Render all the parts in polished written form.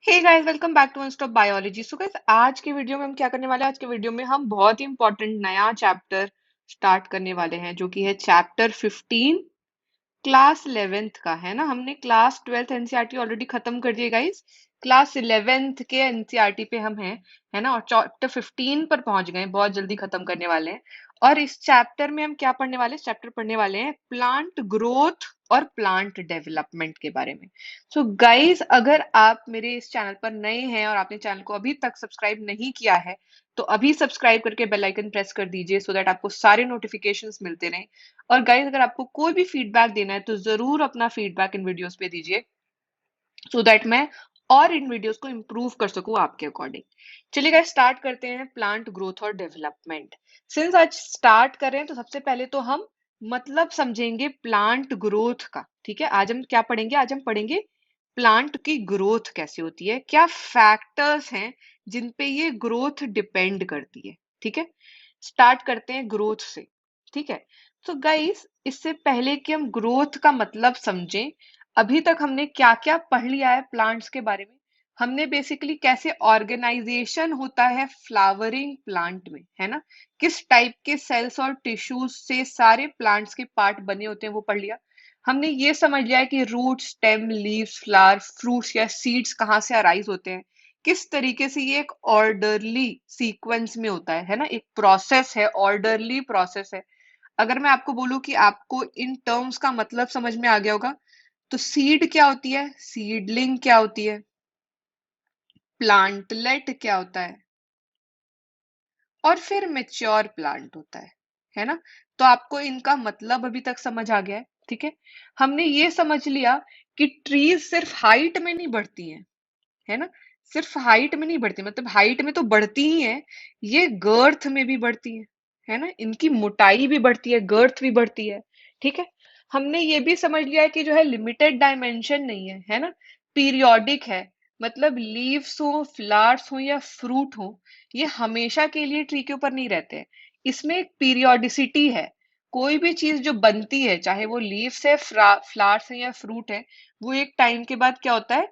Hey guys, welcome back to stop biology. So guys, आज के video में हम क्या करने वाले हैं? आज के वीडियो में हम बहुत ही इंपॉर्टेंट नया चैप्टर स्टार्ट करने वाले हैं, जो कि है चैप्टर 15 क्लास 11th का। है ना, हमने क्लास 12th एनसीईआरटी ऑलरेडी खत्म कर दिए गाइस। क्लास 11th के एनसीईआरटी पे हम हैं, है ना, और चैप्टर 15 पर पहुंच गए हैं, बहुत जल्दी खत्म करने वाले हैं। और इस चैप्टर में हम क्या पढ़ने वाले हैं? चैप्टर पढ़ने वाले हैं प्लांट ग्रोथ और प्लांट डेवलपमेंट के बारे में। सो गाइस, अगर आप मेरे इस चैनल पर नए हैं और आपने चैनल को अभी तक सब्सक्राइब नहीं किया है, तो अभी सब्सक्राइब करके बेल आइकन प्रेस कर दीजिए, सो दैट आपको सारे नोटिफिकेशंस मिलते रहें। और गाइस, अगर आपको कोई भी फीडबैक देना है तो जरूर अपना फीडबैक इन वीडियोस पे दीजिए, सो दैट मैं और इन वीडियोस को इम्प्रूव कर सकूं आपके अकॉर्डिंग। चलिए गाइस, स्टार्ट करते हैं प्लांट ग्रोथ और डेवलपमेंट। सिंस आज स्टार्ट कर रहे हैं तो सबसे पहले तो हम मतलब समझेंगे प्लांट ग्रोथ का। ठीक है, आज हम क्या पढ़ेंगे? आज हम पढ़ेंगे प्लांट की ग्रोथ कैसे होती है, क्या फैक्टर्स हैं जिन पे ये ग्रोथ डिपेंड करती है। ठीक है, स्टार्ट करते हैं ग्रोथ से। ठीक है, तो गाइस, इससे पहले कि हम ग्रोथ का मतलब समझें, अभी तक हमने क्या क्या पढ़ लिया है प्लांट्स के बारे में। हमने बेसिकली कैसे ऑर्गेनाइजेशन होता है फ्लावरिंग प्लांट में, है ना, किस टाइप के सेल्स और टिश्यूज से सारे प्लांट्स के पार्ट बने होते हैं, वो पढ़ लिया। हमने ये समझ लिया है कि root, stem, leaves, flower, fruits या सीड्स कहाँ से अराइज होते हैं, किस तरीके से ये एक ऑर्डरली सीक्वेंस में होता है ना, एक प्रोसेस है, ऑर्डरली प्रोसेस है। अगर मैं आपको बोलूं कि आपको इन टर्म्स का मतलब समझ में आ गया होगा, तो सीड क्या होती है, सीडलिंग क्या होती है, प्लांटलेट क्या होता है, और फिर मेच्योर प्लांट होता है ना। तो आपको इनका मतलब अभी तक समझ आ गया है। ठीक है, हमने ये समझ लिया कि ट्रीज सिर्फ हाइट में नहीं बढ़ती हैं, है ना, सिर्फ हाइट में नहीं बढ़ती, मतलब हाइट में तो बढ़ती ही है, ये गर्थ में भी बढ़ती है ना, इनकी मोटाई भी बढ़ती है, गर्थ भी बढ़ती है। ठीक है, हमने ये भी समझ लिया है कि जो है लिमिटेड डायमेंशन नहीं है ना, पीरियोडिक है। मतलब लीव्स हो, फ्लावर्स हो या फ्रूट हो, ये हमेशा के लिए ट्री के ऊपर नहीं रहते हैं, इसमें एक पीरियोडिसिटी है। कोई भी चीज जो बनती है, चाहे वो लीव्स है, फ्लावर्स है या फ्रूट है, वो एक टाइम के बाद क्या होता है,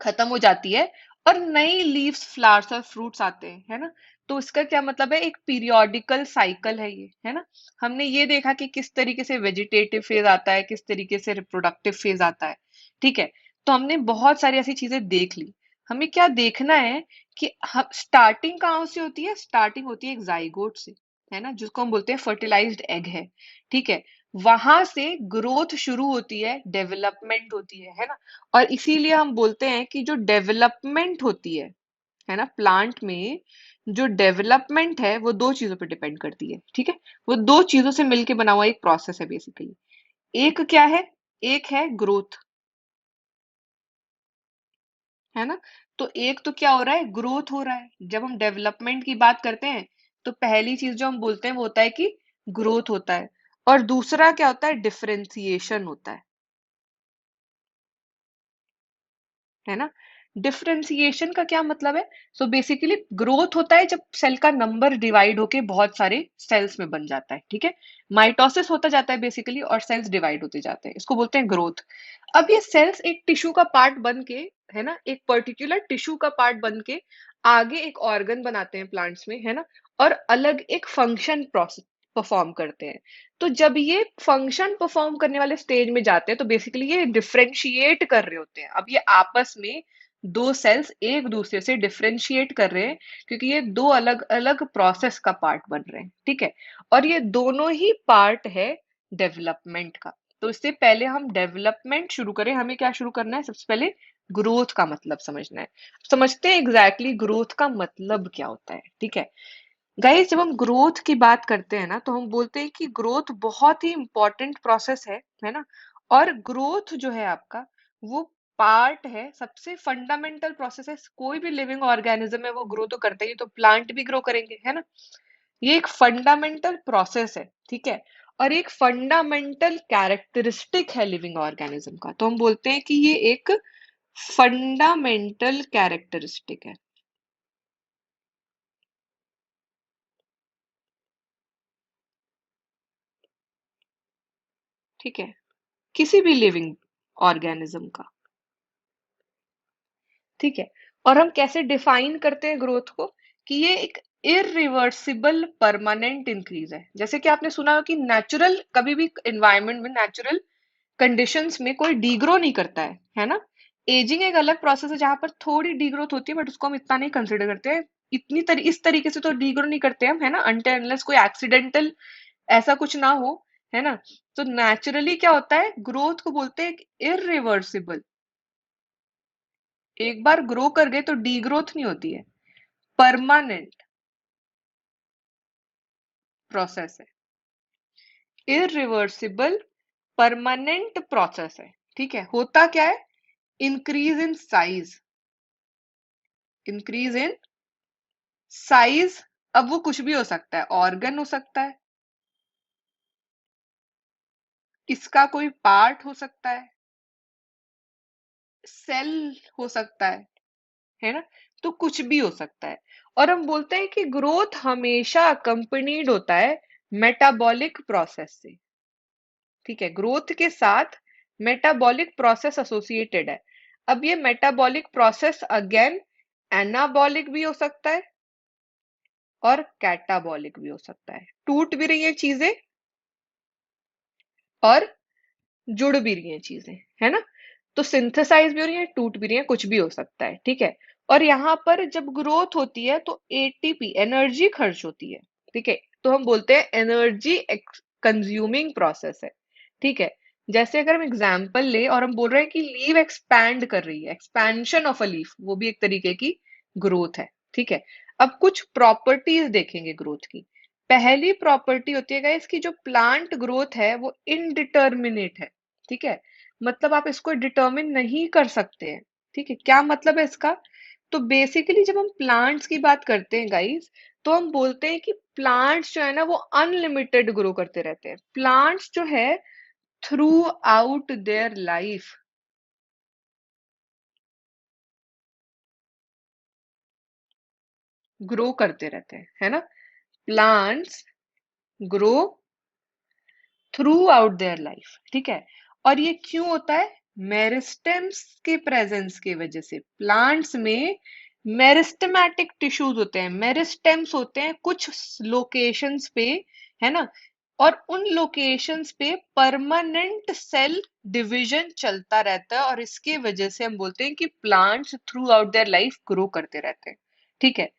खत्म हो जाती है, और नई लीव्स, फ्लावर्स और फ्रूट्स आते हैं, है ना। तो इसका क्या मतलब है? एक पीरियोडिकल साइकिल है ये, है ना। हमने ये देखा कि किस तरीके से वेजिटेटिव फेज आता है, किस तरीके से रिप्रोडक्टिव फेज आता है। ठीक है, तो हमने बहुत सारी ऐसी चीजें देख ली। हमें क्या देखना है कि हम स्टार्टिंग कहाँ से होती है? स्टार्टिंग होती है एक जाइगोट से, है ना, जिसको हम बोलते हैं फर्टिलाइज्ड एग है। ठीक है, वहां से ग्रोथ शुरू होती है, डेवलपमेंट होती है ना। और इसीलिए हम बोलते हैं कि जो डेवलपमेंट होती है ना, प्लांट में जो डेवलपमेंट है वो दो चीजों पे डिपेंड करती है। ठीक है, वो दो चीजों से मिलके बना हुआ एक प्रोसेस है बेसिकली। एक क्या है? एक है ग्रोथ, है ना। तो एक तो क्या हो रहा है? ग्रोथ हो रहा है। जब हम डेवलपमेंट की बात करते हैं तो पहली चीज जो हम बोलते हैं वो होता है कि ग्रोथ होता है, और दूसरा क्या होता है? डिफरेंशिएशन होता है ना। डिफरेंशिएशन का क्या मतलब है? सो बेसिकली ग्रोथ होता है जब सेल का नंबर डिवाइड होके बहुत सारे सेल्स में बन जाता है। ठीक है, माइटोसिस होता जाता है बेसिकली, और सेल्स डिवाइड होते जाते हैं, इसको बोलते हैं ग्रोथ। अब ये सेल्स एक टिश्यू का पार्ट बन के, है ना, एक पर्टिकुलर टिश्यू का पार्ट बन के आगे एक ऑर्गन बनाते हैं प्लांट्स में, है ना, और अलग एक फंक्शन प्रोसेस परफॉर्म करते हैं। तो जब ये फंक्शन परफॉर्म करने वाले स्टेज में जाते हैं तो बेसिकली ये डिफरेंशिएट कर रहे होते हैं। अब ये आपस में दो सेल्स एक दूसरे से डिफरेंशिएट कर रहे हैं, क्योंकि ये दो अलग अलग प्रोसेस का पार्ट बन रहे हैं। ठीक है, और ये दोनों ही पार्ट है डेवलपमेंट का। तो इससे पहले हम डेवलपमेंट शुरू करें, हमें क्या शुरू करना है? सबसे पहले ग्रोथ का मतलब समझना है। समझते हैं एग्जैक्टली ग्रोथ का मतलब क्या होता है। ठीक है गाइस, जब हम ग्रोथ की बात करते हैं ना, तो हम बोलते हैं कि ग्रोथ बहुत ही इंपॉर्टेंट प्रोसेस है ना। और ग्रोथ जो है आपका, वो पार्ट है, सबसे फंडामेंटल प्रोसेस है। कोई भी लिविंग ऑर्गेनिज्म है वो ग्रो तो करते ही, तो प्लांट भी ग्रो करेंगे, है ना। ये एक फंडामेंटल प्रोसेस है। ठीक है, और एक फंडामेंटल कैरेक्टरिस्टिक है लिविंग ऑर्गेनिज्म का, तो हम बोलते हैं कि ये एक फंडामेंटल कैरेक्टरिस्टिक है। ठीक है, किसी भी लिविंग ऑर्गेनिज्म का। ठीक है। और हम कैसे डिफाइन करते हैं ग्रोथ को, कि ये एक इरिवर्सिबल परमानेंट इंक्रीज है। जैसे कि आपने सुना हो कि नेचुरल, कभी भी इन्वायरमेंट में नेचुरल कंडीशंस में कोई डीग्रो नहीं करता है ना। एजिंग एक अलग प्रोसेस है जहां पर थोड़ी डीग्रोथ होती है, बट उसको हम इतना नहीं कंसिडर करते हैं। इस तरीके से तो डीग्रो नहीं करते हम, है ना, अनटिल अनलेस कोई एक्सीडेंटल ऐसा कुछ ना हो, है ना। तो नेचुरली क्या होता है, ग्रोथ को बोलते हैं इरिवर्सिबल। एक बार ग्रो कर गए तो डीग्रोथ नहीं होती है, परमानेंट प्रोसेस है, इरिवर्सिबल परमानेंट प्रोसेस है। ठीक है। होता क्या है, increase in size, increase in size. अब वो कुछ भी हो सकता है, ऑर्गन हो सकता है, इसका कोई पार्ट हो सकता है, सेल हो सकता है ना। तो कुछ भी हो सकता है। और हम बोलते हैं कि ग्रोथ हमेशा अकम्पनीड होता है मेटाबॉलिक प्रोसेस से। ठीक है, ग्रोथ के साथ मेटाबॉलिक प्रोसेस एसोसिएटेड है। अब ये मेटाबॉलिक प्रोसेस अगेन एनाबॉलिक भी हो सकता है और कैटाबॉलिक भी हो सकता है। टूट भी रही है चीजें और जुड़ भी रही हैं चीजें, है ना। तो सिंथेसाइज भी हो रही है, टूट भी रही है, कुछ भी हो सकता है। ठीक है। और यहाँ पर जब ग्रोथ होती है तो एटीपी एनर्जी खर्च होती है। ठीक है। तो हम बोलते हैं एनर्जी कंज्यूमिंग प्रोसेस है। ठीक है। जैसे अगर हम एग्जाम्पल ले और हम बोल रहे हैं कि लीव एक्सपैंड कर रही है, एक्सपेंशन ऑफ अ लीफ, वो भी एक तरीके की ग्रोथ है। ठीक है। अब कुछ प्रॉपर्टीज देखेंगे ग्रोथ की। पहली प्रॉपर्टी होती है गाइस कि जो प्लांट ग्रोथ है वो इनडिटर्मिनेट है। ठीक है। मतलब आप इसको डिटर्मिन नहीं कर सकते हैं। ठीक है। क्या मतलब है इसका, तो बेसिकली जब हम प्लांट्स की बात करते हैं गाइस, तो हम बोलते हैं कि प्लांट्स जो है ना वो अनलिमिटेड ग्रो करते रहते हैं। प्लांट्स जो है through out their life grow करते रहते हैं, है ना। Plants grow through out their life. ठीक है। और ये क्यों होता है, मेरिस्टेम्स के प्रेजेंस की वजह से। प्लांट्स में मेरिस्टेमेटिक टिश्यूज होते हैं, मेरिस्टेम्स होते हैं कुछ लोकेशंस पे, है ना। और उन लोकेशंस पे परमानेंट सेल डिवीजन चलता रहता है, और इसकी वजह से हम बोलते हैं कि plants through out their life grow करते रहते हैं। ठीक है।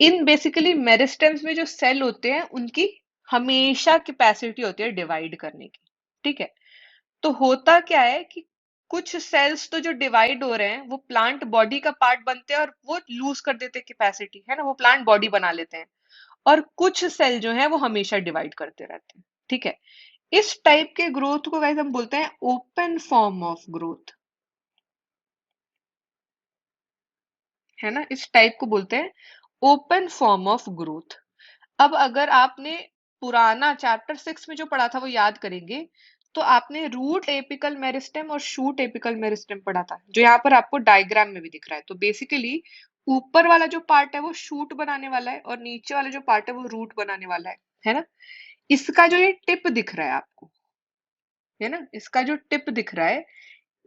इन बेसिकली मेरिस्टेम्स में जो सेल होते हैं उनकी हमेशा कैपेसिटी होती है डिवाइड करने की। ठीक है। तो होता क्या है कि कुछ सेल्स तो जो डिवाइड हो रहे हैं वो प्लांट बॉडी का पार्ट बनते हैं और वो लूज कर देते हैं कैपेसिटी, है ना, वो प्लांट बॉडी बना लेते हैं। और कुछ सेल जो है वो हमेशा डिवाइड करते रहते हैं। ठीक है। इस टाइप के ग्रोथ को गाइस हम बोलते हैं ओपन फॉर्म ऑफ ग्रोथ, है ना। इस टाइप को बोलते हैं ओपन फॉर्म ऑफ ग्रोथ। अब अगर आपने पुराना चैप्टर 6 में जो पढ़ा था वो याद करेंगे, तो आपने रूट एपिकल मेरिस्टेम और शूट एपिकल मेरिस्टेम पढ़ा था, जो यहाँ पर आपको डायग्राम में भी दिख रहा है। तो बेसिकली ऊपर वाला जो पार्ट है वो शूट बनाने वाला है और नीचे वाला जो पार्ट है वो रूट बनाने वाला है ना। इसका जो ये टिप दिख रहा है आपको, है ना, इसका जो टिप दिख रहा है,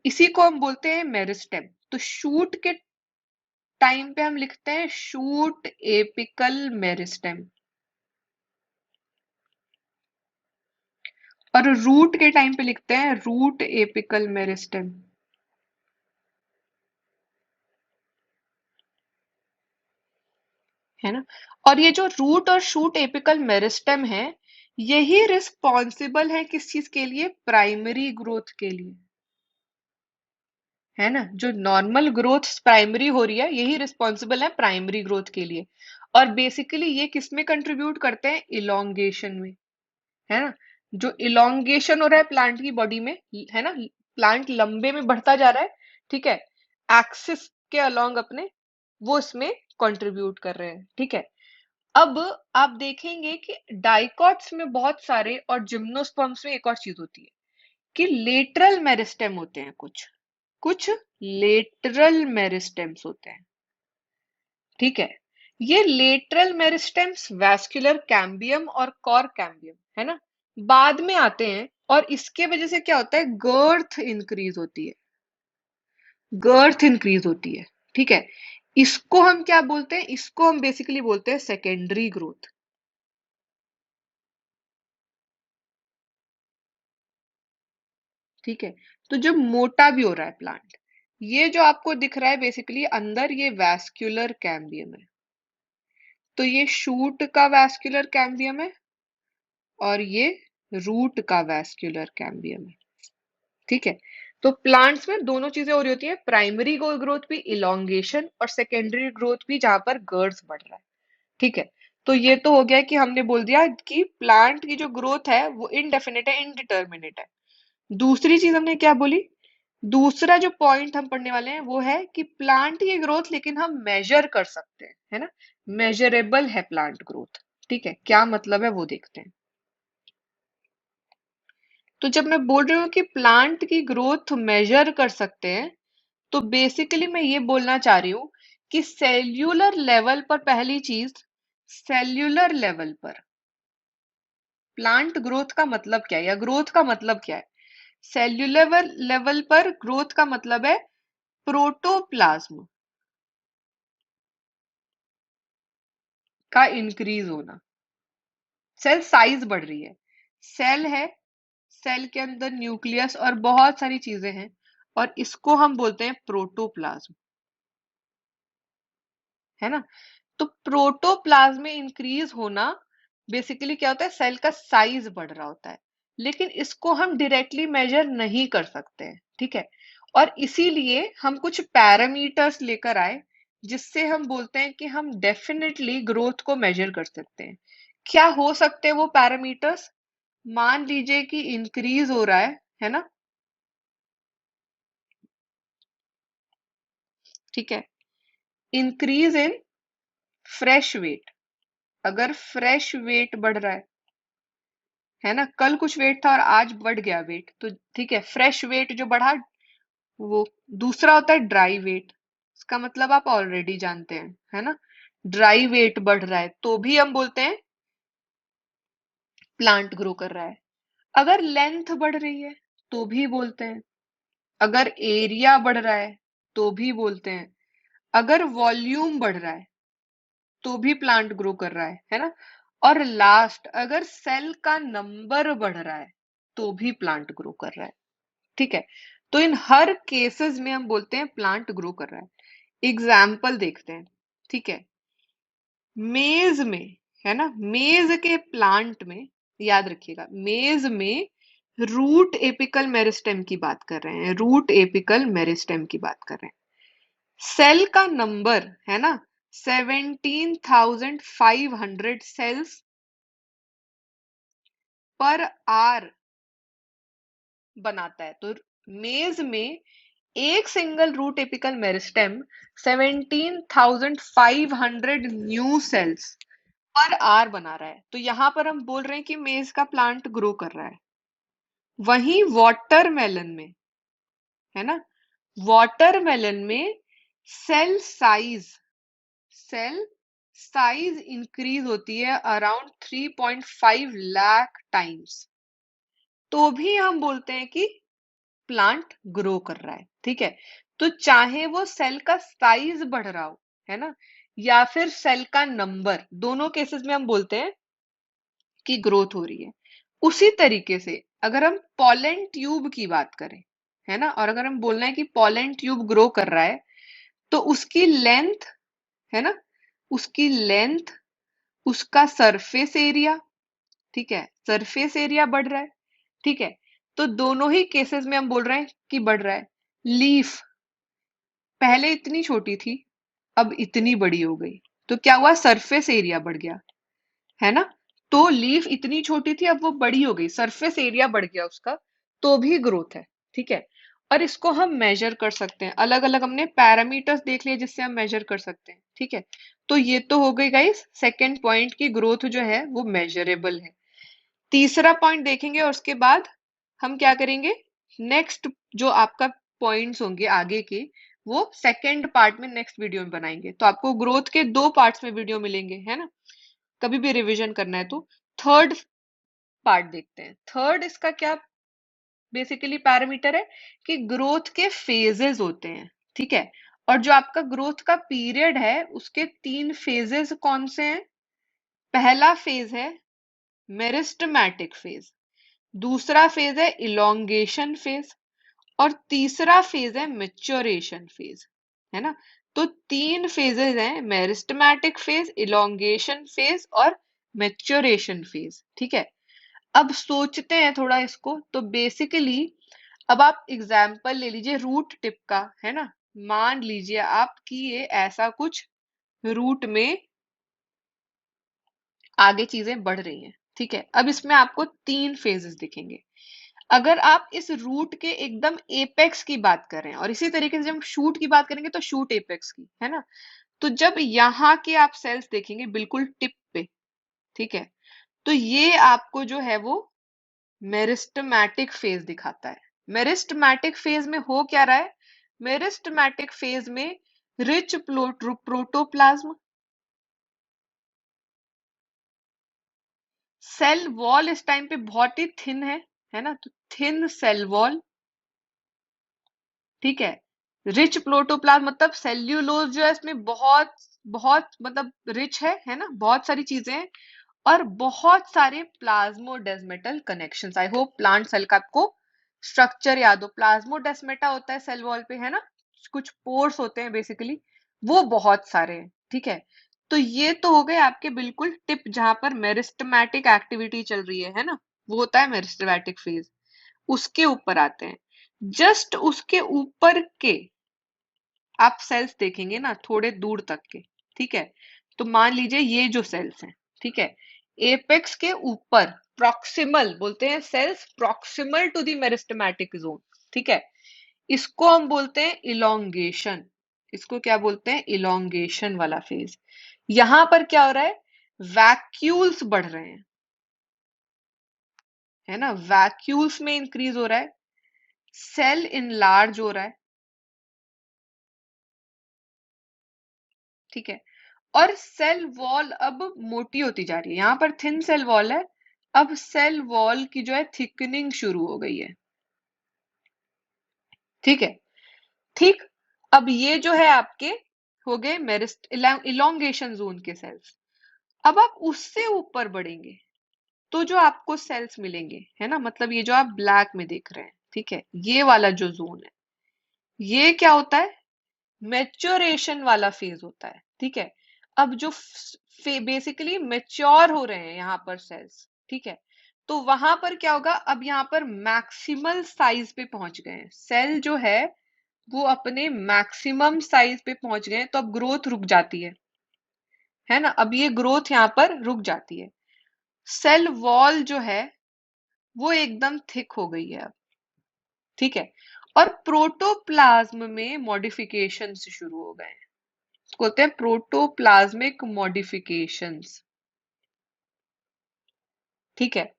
इसी को हम बोलते हैं मेरिस्टेम। तो शूट के टाइम पे हम लिखते हैं शूट एपिकल मेरिस्टेम, और रूट के टाइम पे लिखते हैं रूट एपिकल मेरिस्टेम, है ना। और ये जो रूट और शूट एपिकल मेरिस्टेम है, यही रिस्पॉन्सिबल है किस चीज के लिए, प्राइमरी ग्रोथ के लिए, है ना। जो नॉर्मल ग्रोथ प्राइमरी हो रही है यही रिस्पॉन्सिबल है प्राइमरी ग्रोथ के लिए। और बेसिकली ये किस में कंट्रीब्यूट करते हैं, इलोंगेशन में, है ना। जो इलोंगेशन हो रहा है प्लांट की बॉडी में, है ना, प्लांट लंबे में बढ़ता जा रहा है, ठीक है, एक्सिस के अलोंग अपने, वो इसमें कंट्रीब्यूट कर रहे हैं। ठीक है। अब आप देखेंगे कि डाइकॉट्स में बहुत सारे और जिम्नोस्पर्म्स में एक और चीज होती है कि लेटरल मेरिस्टेम होते हैं, कुछ कुछ लेटरल मेरिस्टेम्स होते हैं। ठीक है। ये लेटरल मेरिस्टेम्स वैस्कुलर कैम्बियम और कॉर कैम्बियम, है ना, बाद में आते हैं। और इसके वजह से क्या होता है, गर्थ इंक्रीज होती है, गर्थ इंक्रीज होती है। ठीक है। इसको हम क्या बोलते हैं? इसको हम बेसिकली बोलते हैं सेकेंडरी ग्रोथ। ठीक है। तो जब मोटा भी हो रहा है प्लांट, ये जो आपको दिख रहा है बेसिकली अंदर, ये वैस्कुलर कैम्बियम है। तो ये शूट का वैस्कुलर कैम्बियम है और ये रूट का वैस्कुलर कैम्बियम है। ठीक है। तो प्लांट्स में दोनों चीजें हो रही होती है, प्राइमरी ग्रोथ भी, इलोंगेशन, और सेकेंडरी ग्रोथ भी जहां पर गर्ड्स बढ़ रहा है। ठीक है। तो ये तो हो गया कि हमने बोल दिया कि प्लांट की जो ग्रोथ है वो इनडेफिनेट है, इनडिटर्मिनेट है। दूसरी चीज हमने क्या बोली? दूसरा जो पॉइंट हम पढ़ने वाले हैं वो है कि प्लांट की ग्रोथ लेकिन हम मेजर कर सकते हैं, है ना? मेजरेबल है प्लांट ग्रोथ। ठीक है, क्या मतलब है वो देखते हैं। तो जब मैं बोल रही हूँ कि प्लांट की ग्रोथ मेजर कर सकते हैं, तो बेसिकली मैं ये बोलना चाह रही हूँ कि सेल्यूलर लेवल पर, पहली चीज, सेल्यूलर लेवल पर प्लांट ग्रोथ का मतलब क्या है, या ग्रोथ का मतलब क्या है? सेल्यूलर लेवल पर ग्रोथ का मतलब है प्रोटोप्लाज्म का इंक्रीज होना। सेल साइज बढ़ रही है, सेल है, सेल के अंदर न्यूक्लियस और बहुत सारी चीजें हैं, और इसको हम बोलते हैं प्रोटोप्लाज्म, है ना? तो प्रोटोप्लाज्म में इंक्रीज होना बेसिकली क्या होता है? सेल का साइज बढ़ रहा होता है, लेकिन इसको हम डायरेक्टली मेजर नहीं कर सकते हैं। ठीक है। और इसीलिए हम कुछ पैरामीटर्स लेकर आए, जिससे हम बोलते हैं कि हम डेफिनेटली ग्रोथ को मेजर कर सकते हैं। क्या हो सकते हैं वो पैरामीटर्स? मान लीजिए कि इंक्रीज हो रहा है ना? ठीक है। इंक्रीज इन फ्रेश वेट, अगर फ्रेश वेट बढ़ रहा है ना, कल कुछ वेट था और आज बढ़ गया वेट, तो ठीक है, फ्रेश वेट जो बढ़ा वो। दूसरा होता है ड्राई वेट, इसका मतलब आप ऑलरेडी जानते हैं, है ना? ड्राई वेट बढ़ रहा है तो भी हम बोलते हैं प्लांट ग्रो कर रहा है। अगर लेंथ बढ़ रही है तो भी बोलते हैं, अगर एरिया बढ़ रहा है तो भी बोलते हैं, अगर वॉल्यूम बढ़ रहा है तो भी प्लांट ग्रो कर रहा है ना? और लास्ट, अगर सेल का नंबर बढ़ रहा है तो भी प्लांट ग्रो कर रहा है। ठीक है। तो इन हर केसेस में हम बोलते हैं प्लांट ग्रो कर रहा है। एग्जाम्पल देखते हैं। ठीक है। मेज में, है ना, मेज के प्लांट में, याद रखिएगा, मेज में रूट एपिकल मेरिस्टेम की बात कर रहे हैं, रूट एपिकल मेरिस्टेम की बात कर रहे हैं। सेल का नंबर है ना, 17,500 सेल्स पर आर बनाता है। तो मेज में एक single root apical meristem 17,500 new cells per hour बना रहा है, तो यहां पर हम बोल रहे हैं कि मेज का प्लांट ग्रो कर रहा है। वहीं वाटरमेलन में, है ना, वाटरमेलन में cell size cell size increase होती है अराउंड 3.5 लाख टाइम्स, तो भी हम बोलते हैं कि प्लांट ग्रो कर रहा है। ठीक है। तो चाहे वो सेल का साइज बढ़ रहा हो, है ना, या फिर सेल का नंबर, दोनों केसेस में हम बोलते हैं कि ग्रोथ हो रही है। उसी तरीके से अगर हम पॉलन ट्यूब की बात करें, है ना, और अगर हम बोलना है कि पॉलन ट्यूब ग्रो कर रहा है, तो उसकी लेंथ, है ना, उसकी लेंथ, उसका सरफेस एरिया, ठीक है, सरफेस एरिया बढ़ रहा है। ठीक है। तो दोनों ही केसेस में हम बोल रहे हैं कि बढ़ रहा है। लीफ पहले इतनी छोटी थी, अब इतनी बड़ी हो गई, तो क्या हुआ? सरफेस एरिया बढ़ गया, है ना? तो लीफ इतनी छोटी थी, अब वो बड़ी हो गई, सरफेस एरिया बढ़ गया उसका, तो भी ग्रोथ है। ठीक है। और इसको हम मेजर कर सकते हैं, अलग अलग हमने पैरामीटर्स देख लिए जिससे हम मेजर कर सकते हैं। ठीक है। तो ये तो हो गई गाइस सेकेंड पॉइंट की ग्रोथ जो है वो मेजरेबल है। तीसरा पॉइंट देखेंगे और उसके बाद हम क्या करेंगे, नेक्स्ट जो आपका पॉइंट्स होंगे आगे के, वो सेकेंड पार्ट में नेक्स्ट वीडियो में बनाएंगे। तो आपको ग्रोथ के दो पार्ट्स में वीडियो मिलेंगे, है ना, कभी भी रिवीजन करना है तो। थर्ड पार्ट देखते हैं। थर्ड इसका क्या बेसिकली पैरामीटर है कि ग्रोथ के फेजेस होते हैं। ठीक है। और जो आपका ग्रोथ का पीरियड है उसके 3 फेजेस कौन से हैं? पहला फेज है मेरिस्टेमेटिक फेज, दूसरा फेज है इलोंगेशन फेज, और तीसरा फेज है मैच्योरेशन फेज, है ना। तो 3 फेजेस हैं, मेरिस्टेमेटिक फेज, इलोंगेशन फेज और मैच्योरेशन फेज, ठीक है। अब सोचते हैं थोड़ा इसको, तो बेसिकली अब आप एग्जाम्पल ले लीजिए रूट टिप का, है ना। मान लीजिए आप कि ये ऐसा कुछ रूट में आगे चीजें बढ़ रही हैं, ठीक है। अब इसमें आपको 3 फेजेस दिखेंगे। अगर आप इस रूट के एकदम एपेक्स की बात करें, और इसी तरीके से जब हम शूट की बात करेंगे तो शूट एपेक्स की, है ना। तो जब यहाँ के आप सेल्स देखेंगे बिल्कुल टिप पे, ठीक है, तो ये आपको जो है वो मेरिस्टेमेटिक फेज दिखाता है। मेरिस्टेमेटिक फेज में हो क्या रहा है? मेरिस्टेमेटिक फेज में रिच प्रोटोप्लाज्म, सेल वॉल इस टाइम पे बहुत ही थिन है ना, तो थिन सेल वॉल, ठीक है। रिच प्रोटोप्लाज्म मतलब सेल्यूलोज जो है इसमें बहुत बहुत मतलब रिच है ना, बहुत सारी चीजें हैं, और बहुत सारे plasmodesmatal connections. I hope plant cell का आपको स्ट्रक्चर याद हो। प्लाज्मोडेस्मेटा होता है सेल वॉल पे, है ना, कुछ पोर्स होते हैं बेसिकली, वो बहुत सारे हैं, ठीक है। तो ये तो हो गए आपके बिल्कुल टिप जहां पर मेरिस्टेमेटिक एक्टिविटी चल रही है ना, वो होता है मेरिस्टेमेटिक फेज। उसके ऊपर आते हैं, जस्ट उसके ऊपर के आप सेल्स देखेंगे ना थोड़े दूर तक के, ठीक है। तो मान लीजिए ये जो सेल्स हैं, ठीक है, एपेक्स के ऊपर प्रॉक्सिमल बोलते हैं cells, proximal to the meristematic zone, ठीक है। इसको हम बोलते हैं इलोंगेशन। इसको क्या बोलते हैं? इलोंगेशन वाला फेज। यहां पर क्या हो रहा है? वैक्यूल्स बढ़ रहे हैं, है ना, वैक्यूल्स में इंक्रीज हो रहा है, सेल इनलार्ज हो रहा है, ठीक है। और सेल वॉल अब मोटी होती जा रही है, यहां पर थिन सेल वॉल है, अब सेल वॉल की जो है थिकनिंग शुरू हो गई है, ठीक है। ठीक, अब ये जो है आपके हो गए मेरिस्ट इलोंगेशन जोन के सेल्स। अब आप उससे ऊपर बढ़ेंगे तो जो आपको सेल्स मिलेंगे, है ना, मतलब ये जो आप ब्लैक में देख रहे हैं, ठीक है, ये वाला जो जोन है, ये क्या होता है? मैच्योरेशन वाला फेज होता है, ठीक है। अब जो बेसिकली मैच्योर हो रहे हैं यहाँ पर सेल्स, ठीक है, तो वहां पर क्या होगा? अब यहाँ पर मैक्सिमल साइज पे पहुंच गए हैं सेल जो है, वो अपने मैक्सिमम साइज पे पहुंच गए हैं, तो अब ग्रोथ रुक जाती है ना। अब ये ग्रोथ यहाँ पर रुक जाती है, सेल वॉल जो है वो एकदम थिक हो गई है अब, ठीक है। और प्रोटोप्लाज्म में मॉडिफिकेशन शुरू हो गए हैं, इसको बोलते हैं प्रोटोप्लाज्मिक मॉडिफिकेशंस, ठीक है।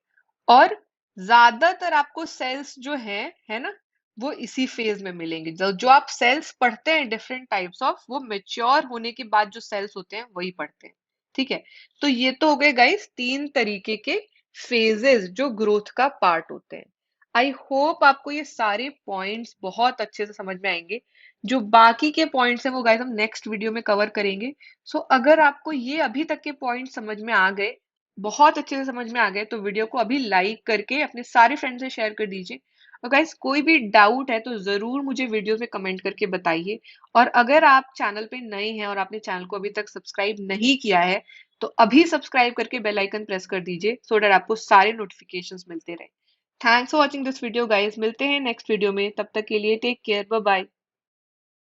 और ज्यादातर आपको सेल्स जो है ना, वो इसी फेज में मिलेंगे। जो आप सेल्स पढ़ते हैं डिफरेंट टाइप्स ऑफ, वो मेच्योर होने के बाद जो सेल्स होते हैं वही पढ़ते हैं, ठीक है। तो ये तो हो गए गाइस 3 तरीके के फेजेस जो ग्रोथ का पार्ट होते हैं। आई होप आपको ये सारे पॉइंट्स बहुत अच्छे से समझ में आएंगे। जो बाकी के पॉइंट्स हैं वो गाइस हम नेक्स्ट वीडियो में कवर करेंगे। सो अगर आपको ये अभी तक के पॉइंट्स समझ में आ गए, बहुत अच्छे से समझ में आ गए, तो वीडियो को अभी लाइक करके अपने सारे फ्रेंड्स से शेयर कर दीजिए। और गाइस कोई भी डाउट है तो जरूर मुझे वीडियो में कमेंट करके बताइए। और अगर आप चैनल पे नए हैं और आपने चैनल को अभी तक सब्सक्राइब नहीं किया है, तो अभी सब्सक्राइब करके बेल आइकन प्रेस कर दीजिए, सो दैट आपको सारे नोटिफिकेशंस मिलते रहे। Thanks for watching this video guys, मिलते हैं नेक्स्ट वीडियो में, तब तक के लिए टेक केयर, बाय बाय।